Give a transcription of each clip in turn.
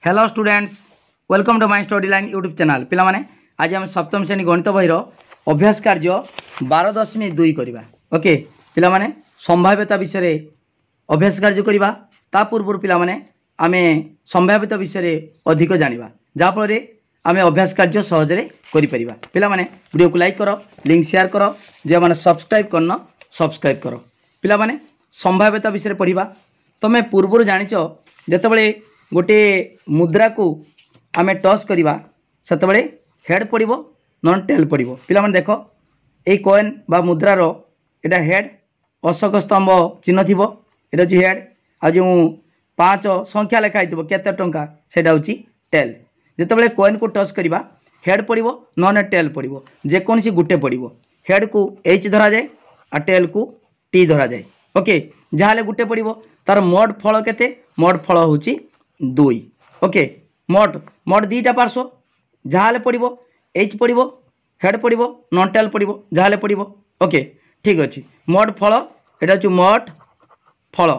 Hello students, welcome to my study line YouTube channel. पिला माने आज हम सप्तम श्रेणी गणित बहीर अभ्यास कार्य 12.2 करवा। ओके पिला माने संभाव्यता विषय अभ्यास कार्य करवा। ता पूर्व पिला माने आमे संभाव्यता विषय अधिक जानिबा, जाफल आमे अभ्यास कार्य सहजरे करि परिबा। पिला माने वीडियो को लाइक करो, लिंक शेयर करो, जे माने सब्सक्राइब करना सब्सक्राइब करो। पिला माने संभाव्यता विषय पढ़िबा। तमे पूर्व जानिच जेतेबेले गोटे मुद्रा को आमे टॉस करिबा सेतेबेले हेड पड़िबो नॉन टेल पड़िबो। पिला माने देखो ए कॉइन बा मुद्रार एटा हेड, अशोक स्तंभ चिन्ह थिबो, एटा जे हेड आ जो 5 संख्या लिखाई थिबो केते टंका सेटा होची टेल। जेतेबेले कॉइन को टॉस करिबा हेड पड़िबो नॉन टेल पड़िबो, जे कोनसी गुटे पड़िबो। हेड को एच धरा जाए आ टेल को टी धरा जाए। ओके जहाले गुटे पड़िबो तार मोड फल केते, मोड फल होची 2। ओके मोड मोड दीटा पार्श्व जहाले पड़िबो एच पड़िबो, हेड पड़िबो नॉन टेल पड़िबो जहाले पड़िबो। ओके ठीक अछि। मोड फल एटा होची मोड फल।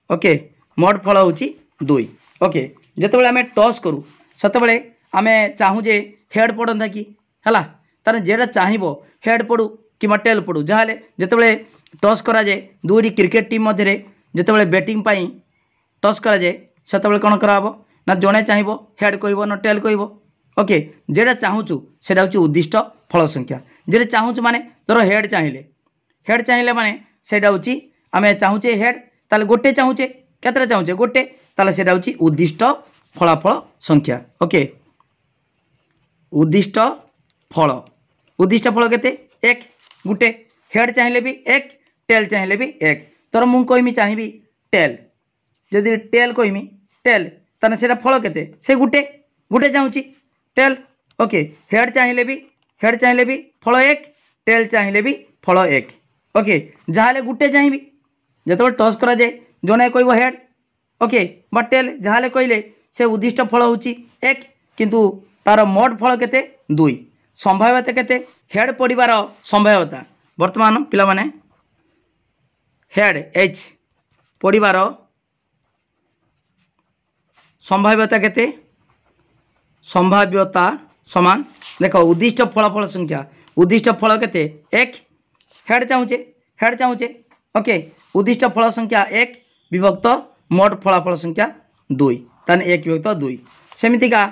ओके मोड फल होची 2। ओके जेतेबेले आमे टॉस करू सेतेबेले आमे चाहू जे हेड पड़ंता कि हला, तार जेटा चाहिबो हेड पड़ू कि टेल पड़ू जहाले जेतेबेले टॉस करा जाए दुईटी क्रिकेट टीम मध्य जेतेबेले बैटिंग पाई टॉस करा जाए सेतेबेले कोन कराबो ना जणे चाहिबो हेड कहबो ना टेल कहबो। ओके जेटा चाहूचु सेटा होची उद्दिष्ट फल संख्या। जेटा चाहूचु माने धर हेड चाहिले माने सेटा होची आमे चाहूचे हेड, ताले गोटे चाहूचे केतरा चाहूचे गोटे, ताले सेटा होची उद्दिष्ट फलाफल संख्या। ओके उद्दिष्ट फल केते 1 गुटे, हेड चाहिए भी 1, टेल चाहिए भी 1। तर मु कहमी चाहिए टेल, जदि टेल कहमी टेल ताने सेटा फल केते से गुटे गुटे चाहूची टेल। ओके हेड चाहिए भी फल 1, टेल चाहिए भी फल 1। ओके जहाले गुटे चाहिए जब टॉस करा जाए जने कहबो हेड ओके बा टेल जहाले कहले से उद्दिष्ट फल होची 1, किंतु तार मोड फल केते 2। संभाव्यता केते हेड पड़िबार संभाव्यता वर्तमान पिला माने हेड एच पड़िबार संभाव्यता केते, संभाव्यता समान देखो उद्दिष्ट फलाफल संख्या। उद्दिष्ट फल केते 1, हेड चाहूचे ओके उद्दिष्ट फल संख्या 1 विभक्त मोड फलाफल संख्या 2 ताने 1 विभक्त 2। सेमितिका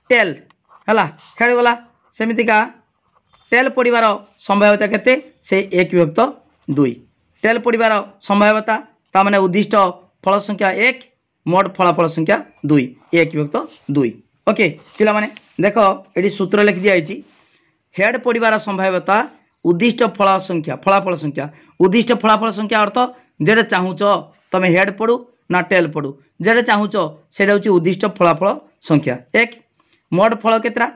टेल हला हेड गला, सेमितिका टेल पड़िबार संभाव्यता केते से 1 विभक्त 2। टेल पड़िबार संभाव्यता ता माने उद्दिष्ट फल संख्या 1 मोड फलाफल संख्या 2 1 विभक्त 2। ओके पिला माने देखो एडी सूत्र लिखि दिया आइछि हेड पड़िबार संभाव्यता उद्दिष्ट फलाफल संख्या। उद्दिष्ट फलाफल संख्या अर्थ जेडे चाहूचो तमे हेड पड़ू ना टेल पड़ू, जेडे चाहूचो सेडा होची उद्दिष्ट फलाफल संख्या 1। मोड फल केतरा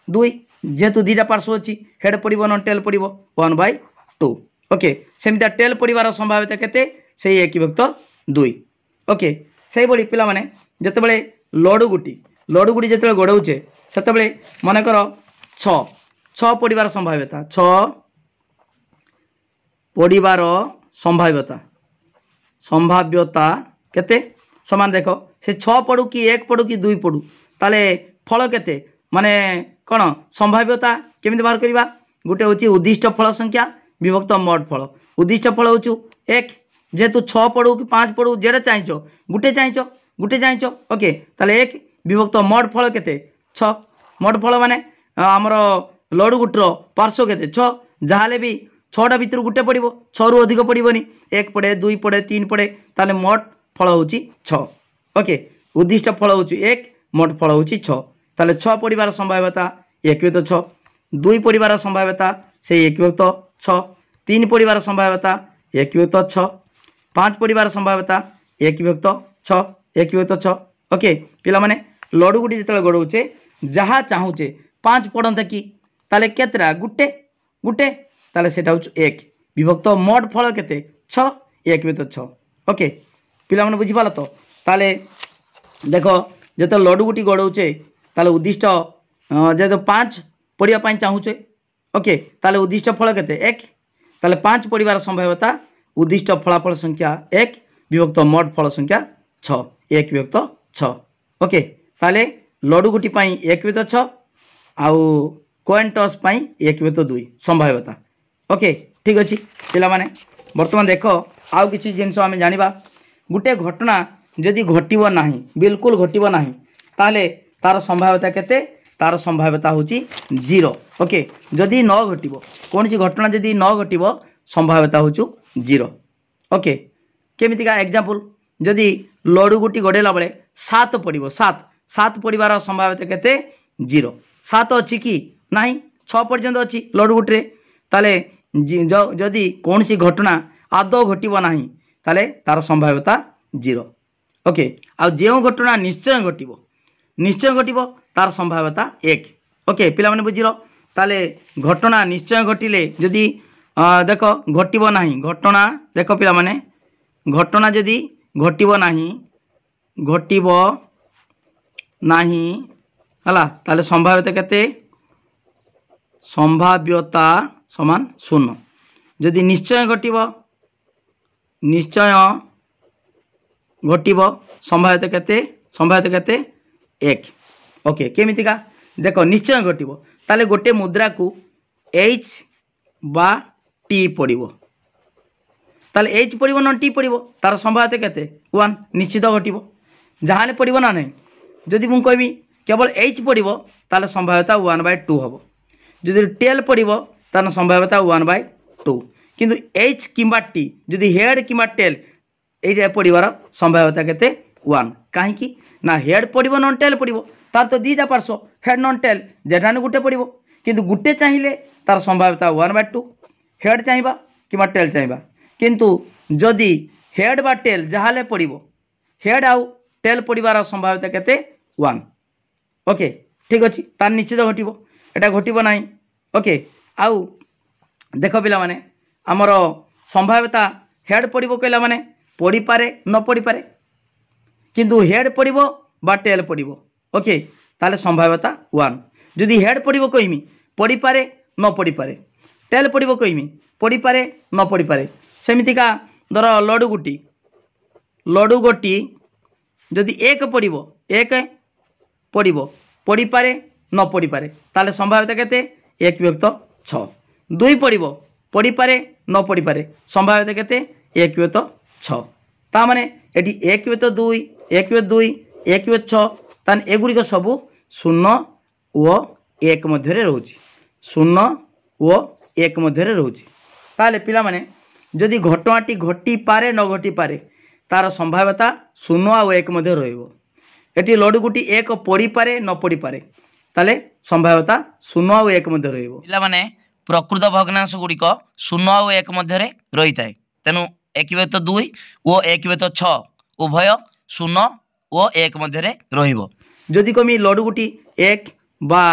2, जेहेतु दीटा पार्श्व अछि हेड पड़िबो ना टेल पड़िबो 1/2। ओके सेमिता टेल पड़िबार संभाव्यता केते से 1 विभक्त 2। ओके से बड़ी पिला माने जेतेबेले लडू गुटी जेतेबेले गड़ौचे सेतेबेले मानेकर 6 पड़िबार संभाव्यता 6 पड़िबार संभाव्यता केते समान देखो से 6 पड़ू कि 1 पड़ू कि 2 पड़ू ताले फल केते माने कोन संभाव्यता केमिति बाहर करिबा। गुटे होची उद्दिष्ट फल संख्या विभक्त मोड फल। उद्दिष्ट फल होचु 1 जेहेतु 6 पड़ू कि 5 पड़ू जेडा चाहिचो गुटे चाहिचो ओके ताले 1 विभक्त मोड फल केते 6। मोड फल माने हमर लडू गुटर पार्श्व केते 6, जहाले भी 6टा भितर गुटे पड़िबो 6 रु अधिक पड़िबोनी 1 पड़े 2 पड़े 3 पड़े ताले मोड फल होची 6। ओके उद्दिष्ट फल होची 1 मोड फल होची 6 ताले 6 पड़िबार संभाव्यता 1 विभक्त 6, 2 पड़िबार संभाव्यता से 1 विभक्त 6, 3 पड़िबार संभाव्यता 1 विभक्त 6, 5 पड़िबार संभाव्यता 1 विभक्त 6 1 विभक्त 6। ओके पिला माने लडू गुटी जेतले गड़ौचे जहा चाहूचे 5 पड़ंता कि ताले केतरा गुटे ताले सेटा होच 1 विभक्त मोड फल केते 6 1 विभक्त 6। ओके पिला माने बुझी पाला तो ताले देखो जेते लडू गुटी गड़ौचे ताले उद्दिष्ट जेते 5 पड़िया पाई चाहूचे ओके ताले उद्दिष्ट फल केते 1 ताले 5 पड़िबार संभाव्यता उद्दिष्ट फलाफल संख्या 1 विभक्त मोड फल संख्या 6 1 विभक्त 6। ओके ताले लडू गुटी पाई 1/6 आउ कॉइन टॉस पाई 1/2 संभाव्यता। ओके ठीक अच्छे पिला माने वर्तमान देख आउ किसी जिनस आम जाना गोटे घटना जदि घटब ना बिल्कुल घटब ना ताले तार संभाव्यता केते तार संभाव्यता होची 0। ओके जदि न घटब कौन सी घटना जदि न घटब संभाव्यता होचु 0। ओके केमितिका एग्जांपल जदि लडू गुटी गड़ेला बेले 7 पड़ो 7 पड़ार संभाव्यता केते 0। 7 अच्छी कि नहीं 6 पर्यंत अच्छी लडू गुटी ताले जदि कौन सी घटना आदौ घटब ना ताले तार संभाव्यता 0। ओके आ जो घटना निश्चय घटब तार संभाव्यता 1। ओके पिला माने बुझिलो ताले घटना निश्चय घटिले जदि देख घटब ना घटना देख पिला माने घटना जदि घटब ना हला ताले संभाव्यता केते संभाव्यता समान 0। जदि निश्चय घटब संभाव्यता केते 1। ओके केमितिका देख निश्चय घटब ताले गोटे मुद्रा को H बा T पड़ो ताले H पड़ो न T पड़ो तार संभाव्यता केते 1 निश्चित घटब जहाँ पड़ो ना नहीं। जदि मुझे कहबी केवल H पड़ो ताले संभाव्यता 1/2 हम जदि टेल पड़ो तार संभाव्यता 1/2 किंतु H किंबा T जदि हेड किंबा टेल ये पड़ार संभाव्यता केते 1 कहीं ना हेड पड़ो नन टेल पड़ो तार तो दीटा पार्श्व हेड नन टेल जेठाने गुटे पड़ो किंतु गुटे चाहिए तार संभाव्यता 1/2 हेड चाहिए कि टेल चाहिए किंतु जदि हेड बा टेल जहाँ पड़ो हेड आउ टेल पड़ार संभाव्यता केते 1। ओके ठीक अच्छे तार निश्चित घटब एटा घटब ना। ओके आउ देख पिला माने आमर संभाव्यता हेड पड़ो कहला माने पड़ी पारे न पड़ी पारे किंतु हेड पड़ो बा टेल पड़ो। ओके ताले संभाव्यता 1 जदि हेड पड़ो कहमी पड़ी पारे न पड़ी पारे टेल पड़ो कहमी पड़ी पारे न पड़ी पारे सेमितिका धर लडू गोटी जदि 1 पड़ो 1 पड़ो पड़ी पारे न पड़ी पारे ताले संभाव्यता केते 1/6। 2 पड़ो पड़ी पारे न पड़ी पारे संभाव्यता केते 1/6 ता माने एटी 1/2 1/2 1/6 तान एगुड़िक सबू 0 और 1 मध्य रोचे 0 और 1 मध्य रोचे ताले पिला माने जदि घटनाटी घटी पारे न घटी पारे तार संभाव्यता 0 और 1 मध्य रहिबो। एटी लडू गुटी 1 पड़ी पारे न पड़ी पारे ताले संभाव्यता 0 और 1 मध्य रहिबो। पिला माने प्रकृत भग्नांश गुड़िक 0 और 1 मध्य रही थाए तेणु 1/2 और 1/6 उभय 0 और 1 मध्य रहिबो। जदि कमी लडू गुटी 1 बा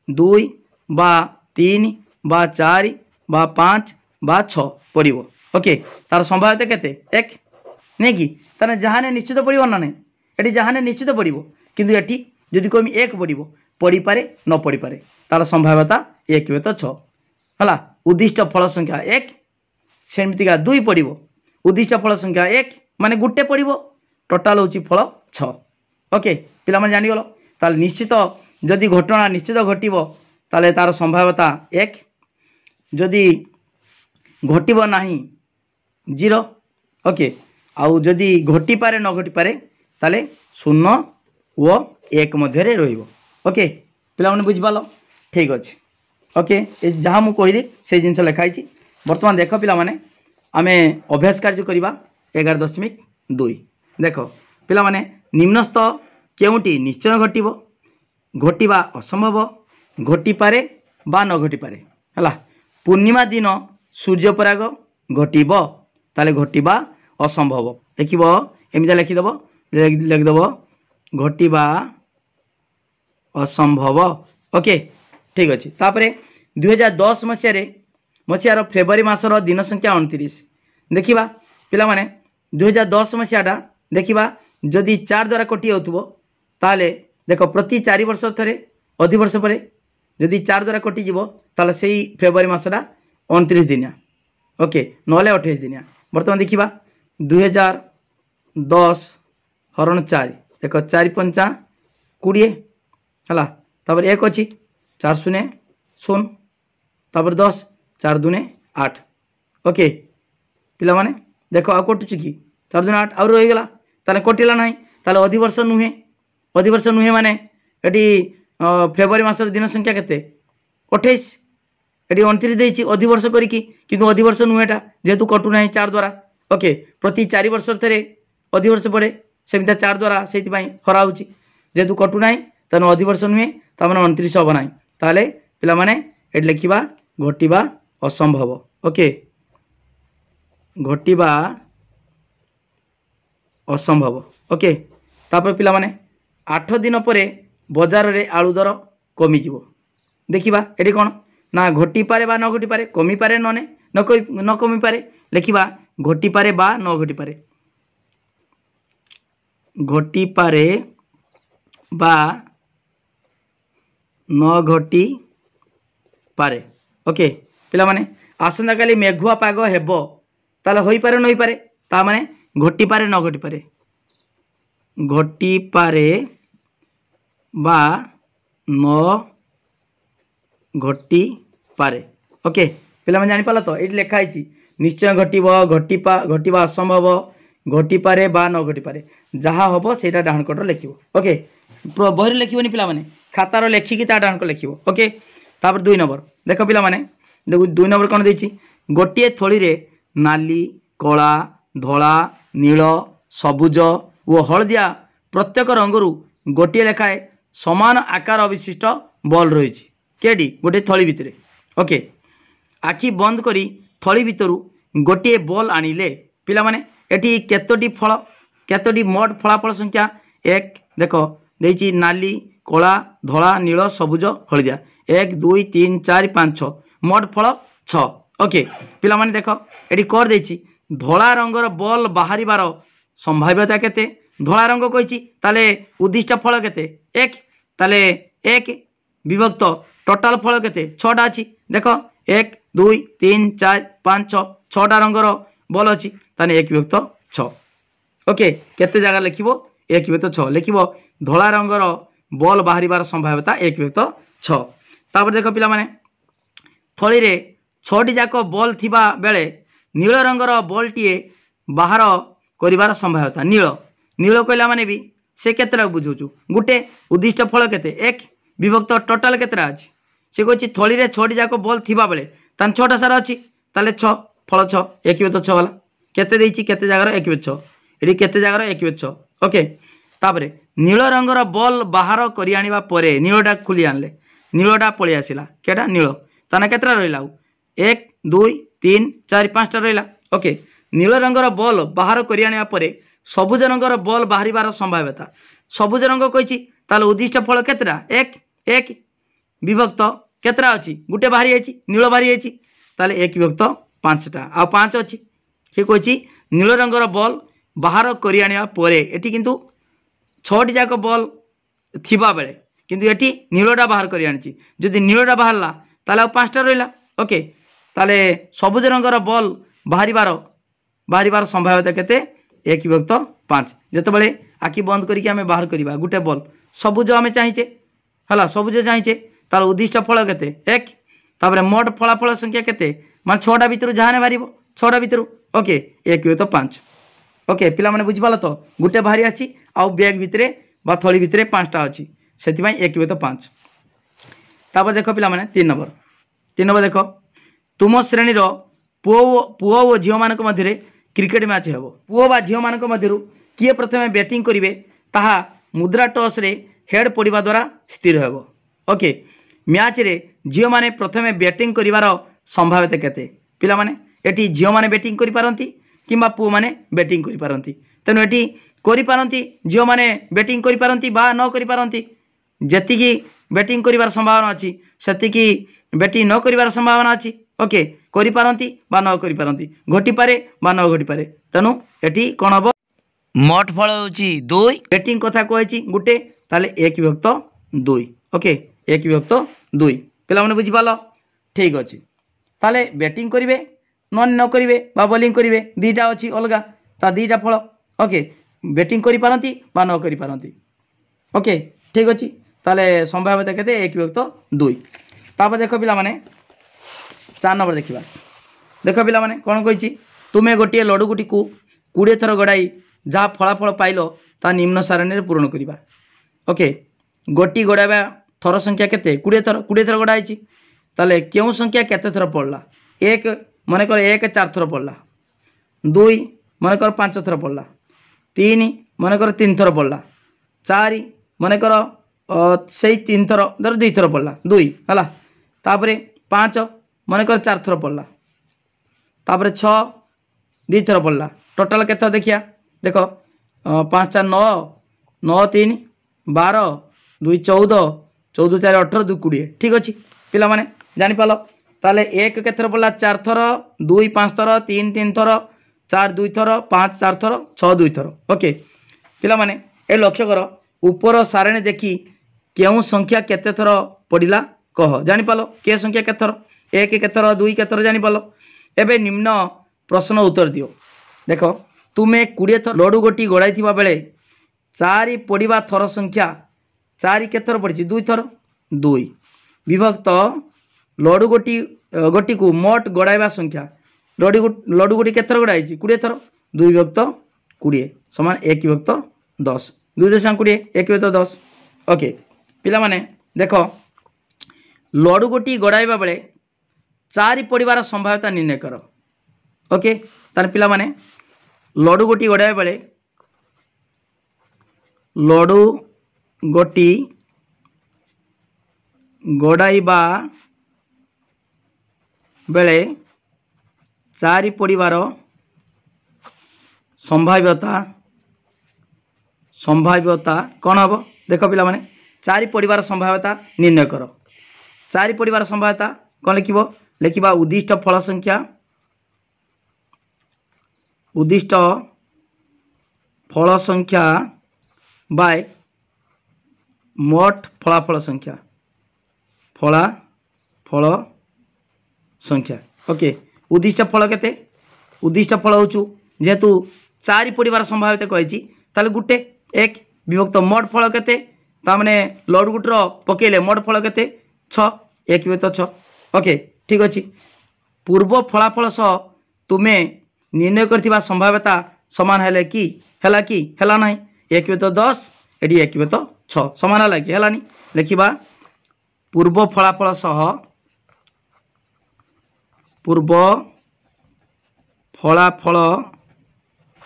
2 बा 3 बा 4 बा 5 बा 6 पड़ो। ओके तार संभाव्यता केते 1 नहीं कि तार जहाँ निश्चित पड़ो ना नहीं ये जहाँ निश्चित पड़ो किंतु ये जदि कमी 1 पड़ो पड़ी पारे न पड़ी पारे तार संभाव्यता 1/6 है। उद्दिष्ट फल संख्या 1 सेमतिका 2 पड़ो उद्दिष्ट फल संख्या 1 माने गुटे पड़ो टोटाल होची फल 6। ओके पिला माने जानिगल ताल निश्चित जदि घटना निश्चित घटब ताले तार संभाव्यता 1 जदि घटब ना 0। ओके आउ जदि घटी पारे न घटी पारे ताले 0 और 1 मध्य रहिबो। ओके पिला माने बुझिपाल ठीक अच्छे। ओके जहाँ मुझे कहली से जिनस लिखाई बर्तमान देख पिला माने आमे अभ्यास कार्य करवा 11.2 देख पिला माने निम्नस्थ केउटी निश्चय घटब घटवा असंभव घटी पारे बा न घटी पारे है। पूर्णिमा दिन सूर्यपराग घटब ताले घटवा असंभव लिखब एमती लिखिदेव लिखिदेव घटवा असंभव। ओके ठीक अच्छे तापर 2010 मसीहार फेब्रुआरी मासर दिन संख्या 29 देखा पिला माने 2010 मसीहाटा देखा जदि 4 द्वारा कटि जाउथबो ताले देख प्रति 4 वर्ष थे अधिवर्ष पर जदि 4 द्वारा कटिज ताले से फेब्रुआरी मसटा 29 दिनिया। ओके नहले 28 दिनिया। बर्तमान देखा 2010 हरण 4 देख 4 पंचा 20 है तापर 1 अच्छी 4 शून्य 0 तापर 10 4 दूने 8 ओके पिला माने देखो आ कटुच कि 4 दूने 8 आउ रहीगला ताले कटिला ना ताले अधिवर्ष नुहे माने एटी फेब्रुआरी मास दिन संख्या केते 28 एटी 29 देछि अधिवर्ष करिकी किंतु अधिवर्ष नुहेटा जेहेतु कटु ना 4 द्वारा ओके प्रति 4 वर्ष थरे अधिवर्ष पड़े सेमिता 4 द्वारा से हरा होची जेहेतु कटु ना तेणु अधिवर्ष नुहे तार 29 हम ना ताले पिला माने एटी लिखिबा घटिबा असंभव ओके घटिबा असंभव ओके तापर पिला माने 8 दिन परे बजार रे आलू दर कमी जीवो देखिबा एटी कोन ना घटी पारे बा न घटी पारे कमी पारे न कमी पारे लिखिबा घटी पारे बा न घटी पारे घटी पारे बा न घटी पारे ओके पिला माने आसंता काली मेघुआ पाग हेबो ताले होई पारे नई पारे ता माने घटी पारे न घटी पारे घटी पारे बा न घटी पारे ओके पिला माने जानि पाला तो एटी लेखा आइछि निश्चय घटिबो घटिबा असंभव घटी पारे बा न घटी पारे जहाँ हम सेटा डाहन कटर लिखिबो ओके बही लिखिबनी पिला माने खातार लेखिकी ता डाहन को लिखिबो ओके तापर 2 नंबर देख पिला माने देखो 2 नंबर कौन देछि गोटे थली रे नाली कला धला नील सबुज और हलदिया प्रत्येक रंगरू गोटे लेखाए समान आकार विशिष्ट बॉल रही केडी गोटे थली भितर ओके आखि बंद करी थली भितर गोटे बॉल आनिले पिला माने एटी केतोटी फल केतोटी मोट फलाफल संख्या 1 देख देछि नाली कला धला नील सबुज हलदिया 1 2 3 4 5 6 मोट फल 6 ओके पिला माने देख एटी कर देछि धला रंगर बॉल बाहरी बार संभाव्यता केते धला रंग कहिछि ताले उद्दिष्ट फल केते 1 ताले 1 विभक्त टोटाल फल केते 6टा अछि देख 1 2 3 4 5 6 6टा रंगर बॉल अछि ताने 1 विभक्त 6 ओके केते जगह लिखिबो 1 विभक्त 6 लिखिबो धला रंगर बॉल बाहरी बार संभाव्यता 1 विभक्त 6 तापर देख पिला माने थली रे 6टी जाक बॉल थिबा बेले नील रंगर बॉल टीए बाहर करिवार संभाव्यता नील नील कहला माने भी से केतरा बुझौछु गुटे उद्दिष्ट फल केते 1 विभक्त टोटाल केतरा अछि से कहछि थली रे 6टी जाक बॉल थिबा बेले तान 6टा सारा अछि ताले 6 फल 6 1 विभक्त 6 वाला केते देछि केते जागर 1 विभक्त 6 एडी केते जागर 1 विभक्त 6 ओके तापरे नील रंगर बॉल बाहर करि आनिबा परे नीलटा खुली आनले नीलटा पळि आसिला केटा नील ताना केतरा रहिला 1 2 3 4 5टा रहिला ओके नील रंगर बॉल बाहर करि आनिबा परे सबुज रंगर बॉल बाहरी बार संभाव्यता सबुज रंग कहिछि ताले उद्दिष्ट फल केतरा 1 1 विभक्त केतरा अछि गुटे बाहरी आछि नील बाहरी आछि ताले 1 विभक्त 5टा आ 5 अछि से कहिछि नील रंगर बॉल बाहर करि आनिबा परे एठी किंतु 6टी जाक बॉल थिबा बेले किंतु एठी नीलटा बाहर करि आनिछि जदि नीलटा बाहरला ताले 5टा रहिला ओके ताले सबुज रंगर बॉल बाहरी बार संभाव्यता केते 1 विभक्त 5 जते बेले आखि बंद करिकि आमे बाहर करिबा गुटे बॉल सबुज आमे चाहिचे हला सबुज चाहिचे तार उद्दिष्ट फल केते 1 तापरे मोट फलाफल संख्या केते मान 6टा भितर जहाने बारिबो 6टा भितर ओके 1 विभक्त 5 ओके पिला माने बुझि पाला तो गुटे बाहरी आछि आ बैग भितरे बा थली भितरे 5टा अछि सेति पई 1 विभक्त 5 तापर देखो पिला माने 3 नंबर देखो तुम श्रेणी रो पुओ और झियो मानक मध्यरे क्रिकेट मैच हेबो पुओ बा झियो मानक मध्यरु किए प्रथमे बैटिंग करिवे ताहा मुद्रा टॉस रे हेड पड़िबा द्वारा स्थिर हेबो ओके मैच रे झियो माने प्रथमे बैटिंग करिवार संभाव्यता केते पिला माने एटी झियो माने बैटिंग करि पारंती किंबा पुओ माने बैटिंग करि पारंती तेनु एटी करि पारंती झियो माने बैटिंग करि पारंती बा न करि पारंती जेतिकी बैटिंग करिवार संभावना अछि सेतिकी बैटिंग न करिवार संभावना अछि ओके करि पारंती बा न करि पारंती घटी पारे बा न घटी पारे तेनु एटी कोन हबो मोट फल होची 2 बैटिंग कथा कहैछि गुटे ताले 1 विभक्त 2 ओके 1 विभक्त 2 पिला माने बुझि पालो ठीक अछि ताले बैटिंग करिवे न करिवे बा बॉलिंग करिवे दीटा अछि अलगा ता दीटा फल ओके बैटिंग करि पारंती बा न करि पारंती ओके ठीक अच्छे ताले संभाव्यता केते 1 विभक्त 2 तापर देख पिला माने 4 नंबर देखिबा देख पिला माने कोन कहिछि तुमे गोटे लडुगुटी को 20 थर गड़ाई जहाँ फलाफल पाइल ता निम्न सारणी रे पूरण करिबा ओके गोटी गड़ाइबा थर संख्या केते 20 थर गड़ाई ताले केउ संख्या केते थर पड़ला 1 मानेकर 1 4 थर पड़ला 2 मानेकर 5 थर पड़ला 3 मानेकर 3 थर पड़ला 4 मानेकर से 3 थर धर 2 थर पड़ला 2 है तापर 5 मानेकर 4 थर पड़ला तापर 6 2 थर पड़ला टोटाल केते देखिया देख 5 4 9 9 3 12 2 14 14 4 18 2 20 ठीक अच्छे पिला माने जानी पालो ताले 1 केते पड़ला 4 थर 2 5 थर 3 3 थर 4 2 थर 5 4 थर 6 2 थर ओके पिला माने ए लक्ष्य कर ऊपर सारणी देखी केउ संख्या केते थर पड़िला कह जानी पालो के संख्या केते थर 1 केते थर 2 केते थर जानी पालो एबे निम्न प्रश्न उत्तर दियो देख तुमे 20 थर लडू गोटी गड़ाई थिबा बेले 4 पड़िबा थर संख्या 4 केते थर पड़ी 2 थर 2 विभक्त लडू गोटी को मोट गड़ाइबा संख्या लडू गोटी केते थर गड़ाई 20 थर 2 विभक्त 20 समान 1 विभक्त 10 2 दशा 20 1 विभक्त 10 ओके पिला माने देख लडू गोटी गड़ाइबा बेले 4 पड़िबार संभाव्यता निर्णय कर ओके तार पिला माने लडू गोटी गड़ाइबा बेले लडू गोटी गड़ाइबा बेले 4 पड़िबार संभाव्यता कौन हम देख पिला माने 4 पड़िबार संभाव्यता निर्णय कर 4 पड़िबार संभाव्यता कौन लिखा उद्दिष्ट फल संख्या बाय मोट फलाफल संख्या ओके उद्दिष्ट फल केते उद्दिष्ट फल हो जेहेतु 4 पड़िबार संभाव्यता कही ताले गुटे 1 विभक्त मोट फल केते तामने लडू गुटर पकेले मोट फल केते 6 1 विभक्त 6 ओके ठीक अच्छे पूर्व फलाफल सह तुमे निर्णय करथिबा संभाव्यता समान है कि हैला नहीं 1 विभक्त 10 एडी 1 विभक्त 6 समान है कि हैलानी लिखिबा पूर्व फलाफल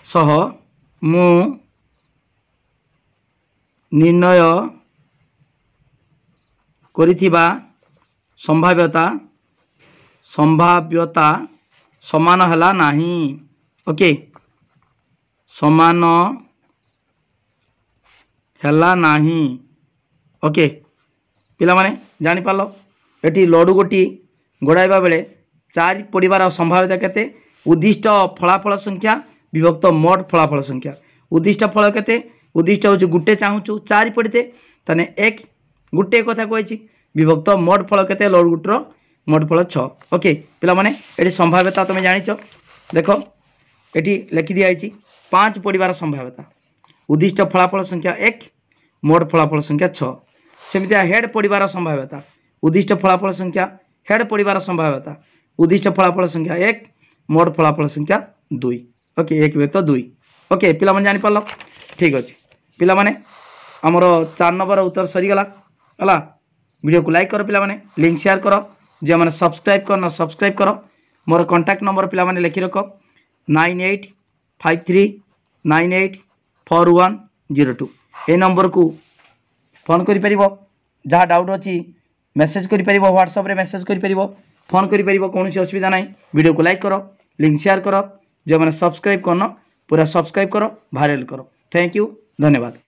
सह मु निर्णय करिथिबा संभाव्यता समान हैला नहीं ओके समान हैला नहीं ओके पिला माने जानी पालो एटी लडू गोटी गड़ाइबा बेले 4 पड़िबार संभाव्यता केते उद्दिष्ट फलाफल संख्या विभक्त मोट फलाफल संख्या उद्दिष्ट फल केते उद्दिष्ट हो गुटे चाहूँ 4 पड़ते ताने 1 गुटे कथा कही विभक्त मोट फल केते लडू गुटर मोट फल 6 ओके पिला माने एटी संभाव्यता तुम जानिच देख एटी लिखि दिखाई 5 पड़िबार संभाव्यता उद्दिष्ट फलाफल संख्या 1 मोट फलाफल संख्या 6 सेमितिया हेड पड़िबार संभाव्यता उद्दिष्ट फलाफल संख्या हेड पड़िबार संभाव्यता उद्दिष्ट फलाफल संख्या 1 मोट फलाफल संख्या 2 ओके 1 विभक्त 2 ओके पिला माने जानि पारलो ठीक अछि पिला माने हमरो 4 नंबर उत्तर सरी गला हला वीडियो को लाइक करो पिला माने लिंक शेयर करो जे माने सब्सक्राइब करना सब्सक्राइब करो मोर कांटेक्ट नंबर पिला माने लिखि रखो 9853984102 ए नंबर को फोन करि परिबो जहाँ डाउट अच्छी मेसेज करि परिबो व्हाट्सएप रे मेसेज करि परिबो फोन करि परिबो कोनोसी असुविधा नहीं वीडियो को लाइक करो लिंक शेयर करो जो मैंने सब्सक्राइब करना पूरा सब्सक्राइब करो वायरल करो थैंक यू धन्यवाद।